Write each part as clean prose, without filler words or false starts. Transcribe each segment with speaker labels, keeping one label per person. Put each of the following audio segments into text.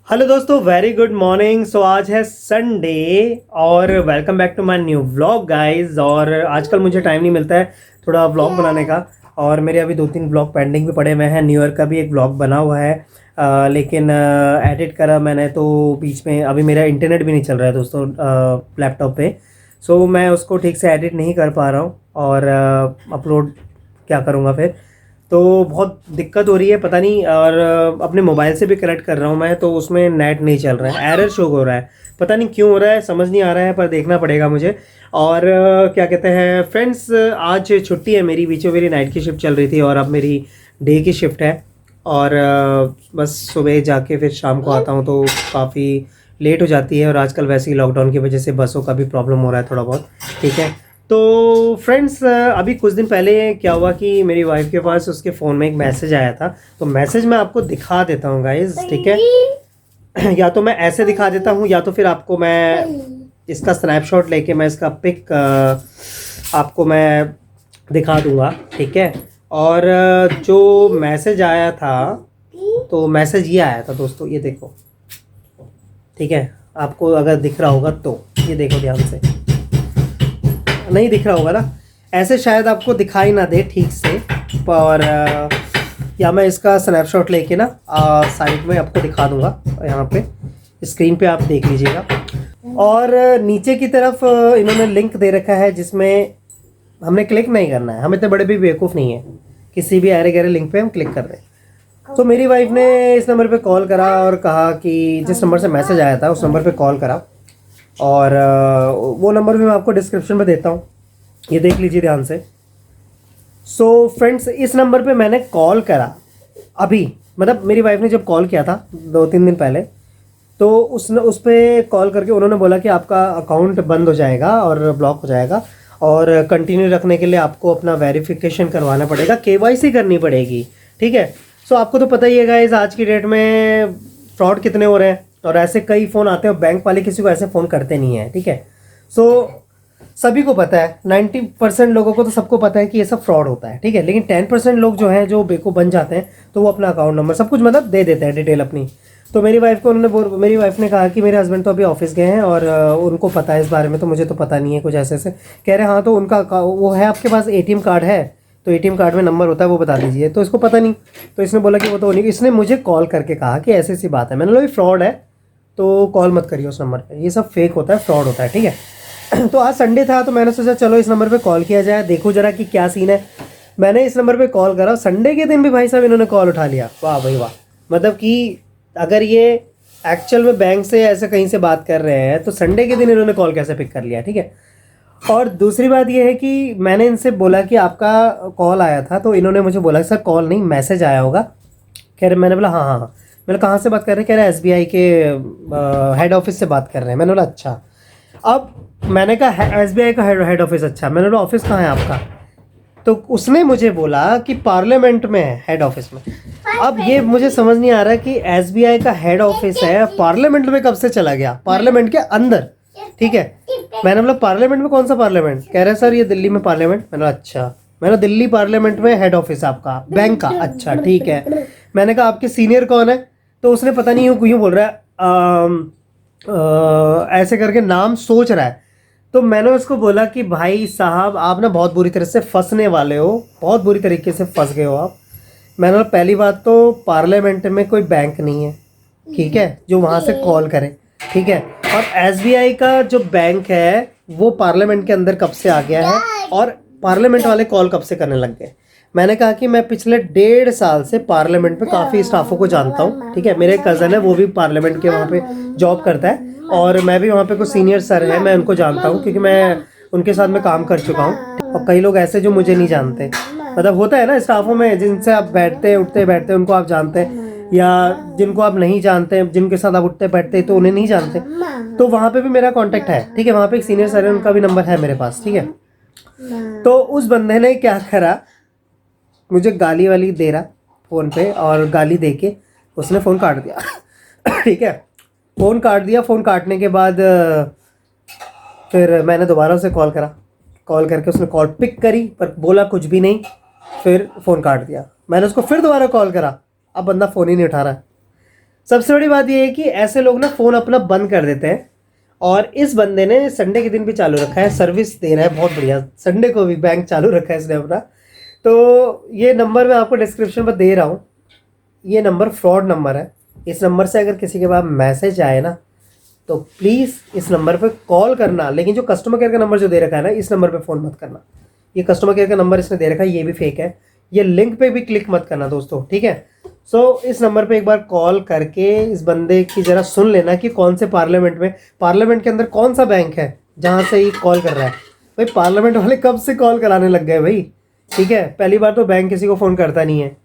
Speaker 1: Hello दोस्तों, very good morning. सो आज है संडे और welcome back to my new vlog guys. और आजकल मुझे टाइम नहीं मिलता है थोड़ा व्लॉग बनाने का, और मेरे अभी 2-3 व्लॉग पेंडिंग भी पड़े हुए हैं। न्यू ईयर का भी एक व्लॉग बना हुआ है, लेकिन एडिट करा मैंने तो बीच में अभी मेरा इंटरनेट भी नहीं चल रहा है दोस्तों लैपटॉप पे। सो मैं उसको ठीक से एडिट नहीं कर पा रहा हूँ और अपलोड क्या करूँगा फिर, तो बहुत दिक्कत हो रही है पता नहीं। और अपने मोबाइल से भी कनेक्ट कर रहा हूँ मैं, तो उसमें नेट नहीं चल रहा है, एरर शो हो रहा है। पता नहीं क्यों हो रहा है, समझ नहीं आ रहा है, पर देखना पड़ेगा मुझे। और क्या कहते हैं फ्रेंड्स, आज छुट्टी है मेरी, बीचों मेरी नाइट की शिफ्ट चल रही थी और अब मेरी डे की शिफ्ट है। और बस सुबह जाके फिर शाम को आता हूँ तो काफ़ी लेट हो जाती है। और आजकल वैसे ही लॉकडाउन की वजह से बसों का भी प्रॉब्लम हो रहा है थोड़ा बहुत, ठीक है। तो फ्रेंड्स, अभी कुछ दिन पहले क्या हुआ कि मेरी वाइफ के पास उसके फ़ोन में एक मैसेज आया था, तो मैसेज मैं आपको दिखा देता हूँ गाइज, ठीक है। या तो मैं ऐसे दिखा देता हूँ या तो फिर आपको मैं इसका स्नैपशॉट लेके मैं इसका पिक आपको मैं दिखा दूँगा, ठीक है। और जो मैसेज आया था, तो मैसेज ये आया था दोस्तों, ये देखो, ठीक है। आपको अगर दिख रहा होगा तो ये देखो ध्यान से, नहीं दिख रहा होगा ना, ऐसे शायद आपको दिखाई ना दे ठीक से, पर या मैं इसका स्नैपशॉट लेके ना साइड में आपको दिखा दूंगा, यहाँ पे स्क्रीन पे आप देख लीजिएगा। और नीचे की तरफ इन्होंने लिंक दे रखा है जिसमें हमने क्लिक नहीं करना है। हम इतने बड़े भी बेवकूफ़ नहीं है, किसी भी अरे गहरे लिंक पे हम क्लिक कर रहे हैं। तो मेरी वाइफ ने इस नंबर पे कॉल करा और कहा कि जिस नंबर से मैसेज आया था उस नंबर पे कॉल करा, और वो नंबर भी मैं आपको डिस्क्रिप्शन में देता हूँ, ये देख लीजिए ध्यान से। सो फ्रेंड्स, इस नंबर पे मैंने कॉल करा अभी, मतलब मेरी वाइफ ने जब कॉल किया था 2-3 दिन पहले, तो उसने उस पर कॉल करके उन्होंने बोला कि आपका अकाउंट बंद हो जाएगा और ब्लॉक हो जाएगा, और कंटिन्यू रखने के लिए आपको अपना वेरिफिकेशन करवाना पड़ेगा, केवाईसी करनी पड़ेगी, ठीक है। सो आपको तो पता ही है गाइस, आज की डेट में फ्रॉड कितने हो रहे हैं, और ऐसे कई फ़ोन आते हैं, बैंक वाले किसी को ऐसे फ़ोन करते नहीं हैं, ठीक है। सो सभी को पता है, 90% लोगों को तो सबको पता है कि ये सब फ्रॉड होता है, ठीक है। लेकिन 10% लोग जो हैं जो बेवकूफ़ बन जाते हैं, तो वो अपना अकाउंट नंबर सब कुछ मतलब दे देते हैं, डिटेल अपनी। तो मेरी वाइफ को मेरी वाइफ ने कहा कि मेरे हस्बैंड तो अभी ऑफिस गए हैं और उनको पता है इस बारे में, तो मुझे तो पता नहीं है कुछ ऐसे ऐसे। कह रहे हाँ, तो उनका वो है, आपके पास ATM कार्ड है, तो ATM कार्ड में नंबर होता है, वो बता दीजिए। तो इसको पता नहीं, तो इसने बोला कि वो तो नहीं। इसने मुझे कॉल करके कहा कि ऐसी ऐसी बात है। मैंने बोला ये फ्रॉड है, तो कॉल मत करिए उस नंबर पे, ये सब फेक होता है, फ्रॉड होता है, ठीक है। तो आज संडे था, तो मैंने सोचा चलो इस नंबर पे कॉल किया जाए, देखो जरा कि क्या सीन है। मैंने इस नंबर पे कॉल करा, संडे के दिन भी भाई साहब इन्होंने कॉल उठा लिया। वाह भाई वाह, मतलब कि अगर ये एक्चुअल में बैंक से ऐसे कहीं से बात कर रहे हैं, तो संडे के दिन इन्होंने कॉल कैसे पिक कर लिया, ठीक है। और दूसरी बात ये है कि मैंने इनसे बोला कि आपका कॉल आया था, तो इन्होंने मुझे बोला सर कॉल नहीं, मैसेज आया होगा। कह रहे, मैंने बोला हाँ हाँ हाँ। मैंने कहाँ से बात कर रहे हैं? कह रहे हैं SBI के हेड ऑफिस से बात कर रहे हैं। मैंने बोला अच्छा। अब मैंने कहा SBI का हेड ऑफिस, अच्छा। मैंने बोला ऑफिस कहाँ है आपका? तो उसने मुझे बोला कि पार्लियामेंट में है, हेड ऑफिस में। अब ये मुझे समझ नहीं आ रहा कि SBI का हेड ऑफिस है, पार्लियामेंट में कब से चला गया, पार्लियामेंट के अंदर, ठीक है। मैंने बोला पार्लियामेंट में? कौन सा पार्लियामेंट? कह रहे सर ये दिल्ली में पार्लियामेंट। मैंने बोला अच्छा। मैंने दिल्ली पार्लियामेंट में हेड ऑफिस है आपका बैंक का, अच्छा ठीक है। मैंने कहा आपके सीनियर कौन है? तो उसने पता नहीं क्यों बोल रहा है ऐसे करके नाम सोच रहा है। तो मैंने उसको बोला कि भाई साहब आप ना बहुत बुरी तरह से फंसने वाले हो, बहुत बुरी तरीके से फंस गए हो आप। मैंने बोला पहली बात तो पार्लियामेंट में कोई बैंक नहीं है, ठीक है, जो वहाँ से कॉल करे, ठीक है। और SBI का जो बैंक है वो पार्लियामेंट के अंदर कब से आ गया है, और पार्लियामेंट वाले कॉल कब से करने लग गए। मैंने कहा कि मैं पिछले 1.5 साल से पार्लियामेंट में काफ़ी स्टाफों को जानता हूँ, ठीक है। मेरे कज़न है, वो भी पार्लियामेंट के वहाँ पे जॉब करता है, और मैं भी वहाँ पे कुछ सीनियर सर हैं, मैं उनको जानता हूँ क्योंकि मैं उनके साथ में काम कर चुका हूँ। और कई लोग ऐसे जो मुझे नहीं जानते, मतलब होता है ना स्टाफों में, जिनसे आप बैठते उठते बैठते उनको आप जानते हैं, या जिनको आप नहीं जानते, जिनके साथ आप उठते बैठते तो उन्हें नहीं जानते। तो वहाँ पे भी मेरा कांटेक्ट है, ठीक है। वहाँ पे एक सीनियर सर है, उनका भी नंबर है मेरे पास, ठीक है। तो उस बंदे ने क्या करा, मुझे गाली वाली दे रहा फ़ोन पे, और गाली दे के उसने फ़ोन काट दिया। ठीक है, फ़ोन काट दिया। फ़ोन काटने के बाद फिर मैंने दोबारा उसे कॉल करा, कॉल करके उसने कॉल पिक करी पर बोला कुछ भी नहीं, फिर फ़ोन काट दिया। मैंने उसको फिर दोबारा कॉल करा, अब बंदा फ़ोन ही नहीं उठा रहा है। सबसे बड़ी बात ये है कि ऐसे लोग ना फ़ोन अपना बंद कर देते हैं, और इस बंदे ने संडे के दिन भी चालू रखा है, सर्विस दे रहा है बहुत बढ़िया, संडे को भी बैंक चालू रखा है इसने अपना। तो ये नंबर मैं आपको डिस्क्रिप्शन पर दे रहा हूँ, ये नंबर फ्रॉड नंबर है। इस नंबर से अगर किसी के पास मैसेज आए ना तो प्लीज़ इस नंबर पे कॉल करना, लेकिन जो कस्टमर केयर का नंबर जो दे रखा है ना, इस नंबर पे फ़ोन मत करना। ये कस्टमर केयर का नंबर इसने दे रखा है, ये भी फेक है। ये लिंक पे भी क्लिक मत करना दोस्तों, ठीक है। सो इस नंबर पे एक बार कॉल करके इस बंदे की ज़रा सुन लेना कि कौन से पार्लियामेंट के अंदर कौन सा बैंक है जहाँ से ये कॉल कर रहा है। भाई पार्लियामेंट वाले कब से कॉल कराने लग गए भाई, ठीक है। पहली बार तो बैंक किसी को फ़ोन करता नहीं है,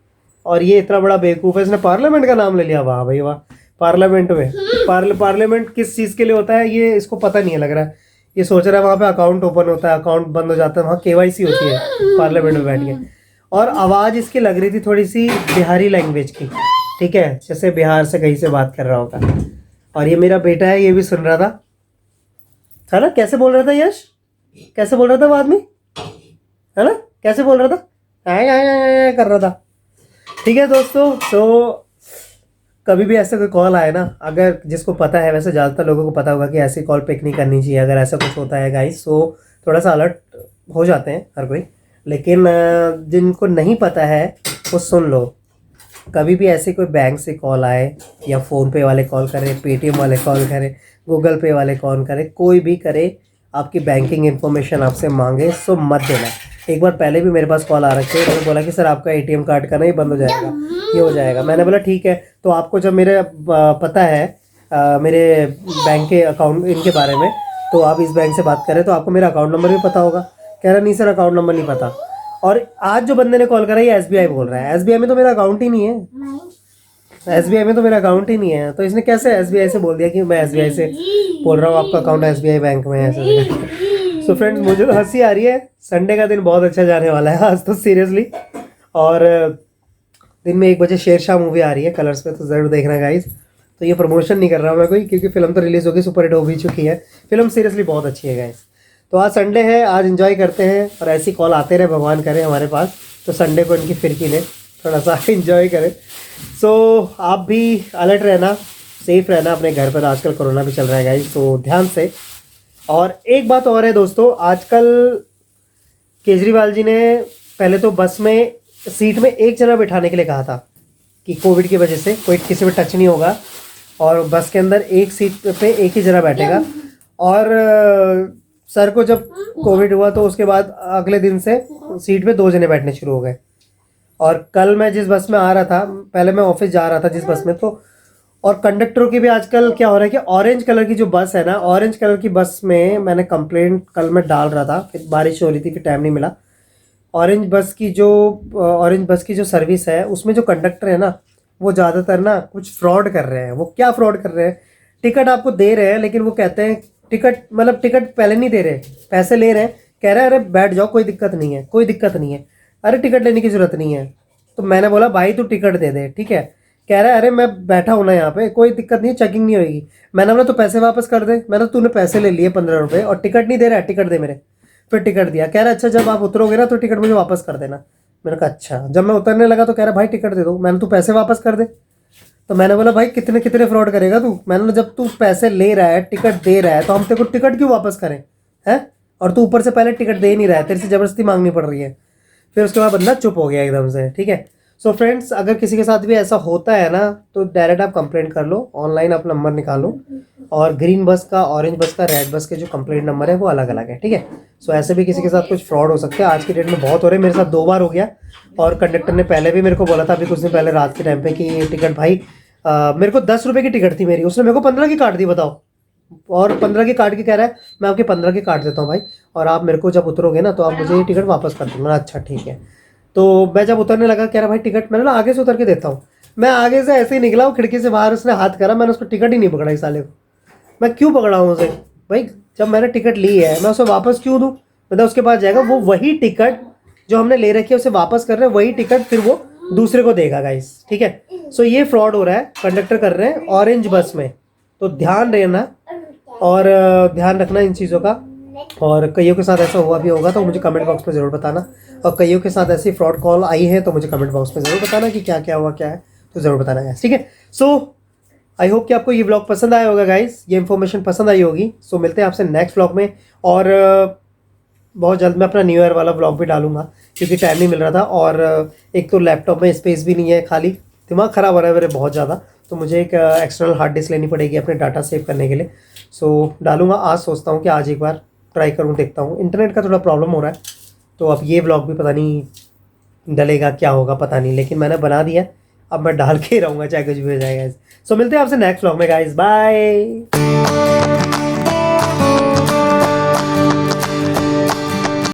Speaker 1: और ये इतना बड़ा बेवकूफ़ है, इसने पार्लियामेंट का नाम ले लिया। वाह भाई वाह, पार्लियामेंट में पार्लियामेंट किस चीज़ के लिए होता है ये इसको पता नहीं है लग रहा है। ये सोच रहा है वहाँ पे अकाउंट ओपन होता है, अकाउंट बंद हो जाता है, वहाँ KYC होती है पार्लियामेंट में बैठ के। और आवाज़ इसकी लग रही थी थोड़ी सी बिहारी लैंग्वेज की, ठीक है, जैसे बिहार से कहीं से बात कर रहा होगा। और ये मेरा बेटा है, ये भी सुन रहा था ना, कैसे बोल रहा था यश, कैसे बोल रहा था वो आदमी, है ना, कैसे बोल रहा था, आय कर रहा था। ठीक है दोस्तों, तो कभी भी ऐसा कोई कॉल आए ना, अगर जिसको पता है, वैसे ज़्यादातर लोगों को पता होगा कि ऐसी कॉल पिक नहीं करनी चाहिए अगर ऐसा कुछ होता है गाइस, तो थोड़ा सा अलर्ट हो जाते हैं हर कोई। लेकिन जिनको नहीं पता है वो सुन लो, कभी भी ऐसे कोई बैंक से कॉल आए या फ़ोनपे वाले कॉल करें, पेटीएम वाले कॉल करें, गूगल पे वाले कॉल करें, कोई भी करे, आपकी बैंकिंग इन्फॉर्मेशन आपसे मांगे सो मत देना। एक बार पहले भी मेरे पास कॉल आ रखे है, उन्होंने बोला कि सर आपका ATM कार्ड का नहीं बंद हो जाएगा, ये हो जाएगा। मैंने बोला ठीक है, तो आपको जब मेरे पता है मेरे बैंक के अकाउंट इनके बारे में, तो आप इस बैंक से बात करें तो आपको मेरा अकाउंट नंबर भी पता होगा। कह रहा नहीं सर अकाउंट नंबर नहीं पता। और आज जो बंदे ने कॉल करा ये SBI बोल रहा है, SBI में तो मेरा अकाउंट ही नहीं है, SBI में तो मेरा अकाउंट ही नहीं है, तो इसने कैसे SBI से बोल दिया कि मैं SBI से बोल रहा हूँ, आपका अकाउंट SBI बैंक में है ऐसे। सो फ्रेंड्स, मुझे तो हंसी आ रही है, संडे का दिन बहुत अच्छा जाने वाला है आज तो सीरियसली। और दिन में 1 बजे शेरशाह मूवी आ रही है कलर्स पे, तो ज़रूर देखना गाइस। तो ये प्रमोशन नहीं कर रहा हूँ मैं कोई, क्योंकि फिल्म तो रिलीज़ होगी, सुपर हिट हो भी चुकी है फिल्म, सीरियसली बहुत अच्छी है गाइस। तो आज संडे है, आज एंजॉय करते हैं, और ऐसी कॉल आते रहे, भगवान करे हमारे पास, तो संडे को इनकी फिरकी ले थोड़ा सा एंजॉय करें। सो आप भी अलर्ट रहना, सेफ रहना अपने घर पर, आजकल कोरोना भी चल रहा है गाइस, तो ध्यान से। और एक बात और है दोस्तों, आजकल केजरीवाल जी ने पहले तो बस में सीट में एक जना बिठाने के लिए कहा था कि कोविड की वजह से कोई किसी पे टच नहीं होगा, और बस के अंदर एक सीट पे एक ही जना बैठेगा। और सर को जब कोविड हुआ तो उसके बाद अगले दिन से सीट पे 2 जने बैठने शुरू हो गए। और कल मैं जिस बस में आ रहा था, पहले मैं ऑफिस जा रहा था जिस बस में, तो और कंडक्टरों की भी आजकल क्या हो रहा है कि ऑरेंज कलर की जो बस है ना, ऑरेंज कलर की बस में मैंने कंप्लेंट कल मैं डाल रहा था, फिर बारिश हो रही थी, फिर टाइम नहीं मिला। ऑरेंज बस की जो सर्विस है, उसमें जो कंडक्टर है ना, वो ज़्यादातर ना कुछ फ्रॉड कर रहे हैं। वो क्या फ्रॉड कर रहे हैं, टिकट आपको दे रहे हैं, लेकिन वो कहते हैं टिकट मतलब टिकट पहले नहीं दे रहे, पैसे ले रहे हैं, कह रहे हैं अरे बैठ जाओ कोई दिक्कत नहीं है, कोई दिक्कत नहीं है, अरे टिकट लेने की ज़रूरत नहीं है। तो मैंने बोला भाई तू टिकट दे दे, ठीक है। कह रहा है अरे मैं बैठा हूँ ना यहाँ पे, कोई दिक्कत नहीं है, चेकिंग नहीं होगी। मैंने बोला तो पैसे वापस कर दे, मैंने तूने पैसे ले लिए 15 रुपये और टिकट नहीं दे रहा है, टिकट दे मेरे। फिर टिकट दिया, कह रहा अच्छा जब आप उतरोगे ना तो टिकट मुझे वापस कर देना। मैंने कहा अच्छा। जब मैं उतरने लगा तो कह रहा भाई टिकट दे दो, मैंने तू पैसे वापस कर दे। तो मैंने बोला भाई कितने कितने फ्रॉड करेगा तू। मैंने बोला जब तू पैसे ले रहा है, टिकट दे रहा है, तो हम तेरे को टिकट क्यों वापस करें, हैं? और तू ऊपर से पहले टिकट दे नहीं रहा है, तेरे से ज़बरदस्ती मांगनी पड़ रही है। फिर उसके बाद बंदा चुप हो गया एकदम से, ठीक है। सो फ्रेंड्स, अगर किसी के साथ भी ऐसा होता है ना, तो डायरेक्ट आप कंप्लेंट कर लो, ऑनलाइन आप नंबर निकालो, और ग्रीन बस का, ऑरेंज बस का, रेड बस के जो कंप्लेंट नंबर है वो अलग अलग है, ठीक है। सो ऐसे भी किसी के साथ कुछ फ्रॉड हो सकते हैं, आज की डेट में बहुत हो रहे हैं, मेरे साथ 2 बार हो गया। और कंडक्टर ने पहले भी मेरे को बोला था अभी कुछ दिन पहले रात के टाइम पे कि टिकट भाई मेरे को 10 रुपये की टिकट थी मेरी, उसने मेरे को 15 की काट दी, बताओ। और 15 की काट के कह रहा है मैं आपके 15 की काट देता हूँ भाई, और आप मेरे को जब उतरोगे ना तो आप मुझे ये टिकट वापस कर दो। मैंने अच्छा ठीक है। तो मैं जब उतरने लगा, कह रहा भाई टिकट, मैंने ना आगे से उतर के देता हूँ। मैं आगे से ऐसे ही निकला हूँ, खिड़की से बाहर उसने हाथ करा, मैंने उसको टिकट ही नहीं पकड़ा इस साले को। मैं क्यों पकड़ा हूँ उसे भाई, जब मैंने टिकट ली है मैं उसे वापस क्यों दूँ। मतलब उसके पास जाएगा, वो वही टिकट जो हमने ले रखी है उसे वापस कर रहे हैं, वही टिकट फिर वो दूसरे को देगा गाइस, ठीक है। सो ये फ्रॉड हो रहा है, कंडक्टर कर रहे हैं ऑरेंज बस में, तो ध्यान रहना और ध्यान रखना इन चीज़ों का। और कईयों के साथ ऐसा हुआ भी होगा तो मुझे कमेंट बॉक्स में ज़रूर बताना, और कईयों के साथ ऐसी फ्रॉड कॉल आई है तो मुझे कमेंट बॉक्स में ज़रूर बताना कि क्या क्या हुआ, क्या है, तो ज़रूर बताना है, ठीक है। सो आई होप कि आपको ये व्लॉग पसंद आया होगा गाइस, ये इन्फॉर्मेशन पसंद आई होगी। सो मिलते हैं आपसे नेक्स्ट व्लॉग में। और बहुत जल्द मैं अपना न्यू ईयर वाला व्लॉग भी डालूंगा, क्योंकि टाइम नहीं मिल रहा था। और एक तो लैपटॉप में स्पेस भी नहीं है, खाली दिमाग ख़राब हो रहा है मेरे बहुत ज़्यादा। तो मुझे एक एक्सटर्नल हार्ड डिस्क लेनी पड़ेगी अपने डाटा सेव करने के लिए। सो डालूंगा आज, सोचता हूँ कि आज एक बार ट्राई करूँ, देखता हूँ। इंटरनेट का थोड़ा प्रॉब्लम हो रहा है, तो अब ये व्लॉग भी पता नहीं डलेगा, क्या होगा पता नहीं, लेकिन मैंने बना दिया। अब मैं डाल के ही रहूँगा, चाहे कुछ भी हो जाएगा। सो मिलते हैं आपसे नेक्स्ट व्लॉग में गाइस, बाय।